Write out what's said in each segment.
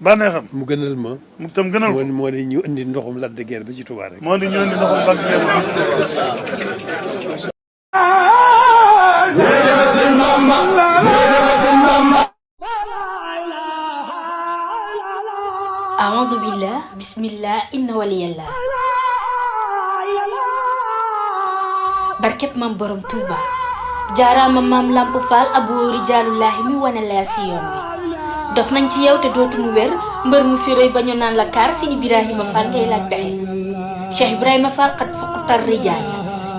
bànneexam mu gënal ma. mu tam gënal ko moo di ñu indi ndoxum Lac de Guiers ba ci Touba rek. moo di ñu indi ndoxum Lac de Guiers ba ci A'udhu billah, bismillah, inna waliyallah. Barkeb mam borom Touba. Jaaraama mam Lamp Fall abu rijaalullahi mi wane leer si yoon bi. dof nañ ci yow te dootuñu wér mbër mu fi rëy ba ñu naan la kaar si Ibrahima Fall ngay laaj pexe. Cheikh Ibrahima Fall qad fuqtar rijaal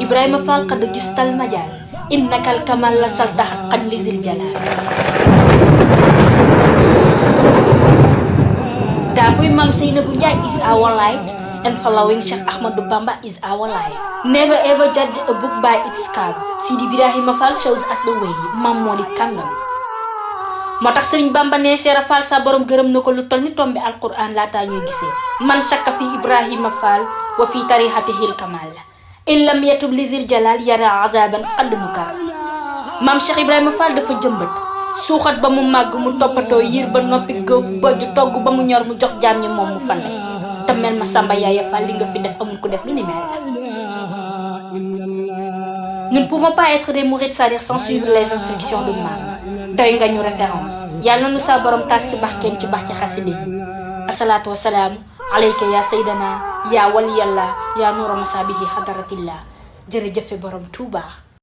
Ibrahima Fall qad justal majaal innakal kamal la salta haqqan lizil jalaal. Daboy Mam Seynabou Ndiaye is our light and following Cheikh Ahmadou Bamba is our life. Never ever judge a book by its cover. Sidi Ibrahima Fall shows us the way. Mam moo di kàngam. moo tax Sëriñ Bamba ne Seera Fall sa borom gërëm na ko lu toll ni tombe alquran laataa ñuy gisee. Man shakka fi Ibrahima Fall wa fi tarihatihil kamal in lam yatub lizil jalal yara azaban qad nukar. Mam Cheikh Ibrahima Fall dafa jëmbat suuxat ba mu màgg mu toppatoo yiir ba noppi góob bojj togg ba mu ñor mu jox jaam ñi moom mu fande te mel ma Samba Yaaya Fall li nga fi def amul ko def lu ni mel. Nous ne pouvons pas être des mourides sadiques sans suivre les instructions de Mam. doy nga ñu référence yàlla nu sa borom tas ci barkeem ci bax ci xaside yi. asalaatu wasalaamu alayka ya saydana ya waliyallah ya nuura masaabihi hadaratillah jërëjëfe borom Touba.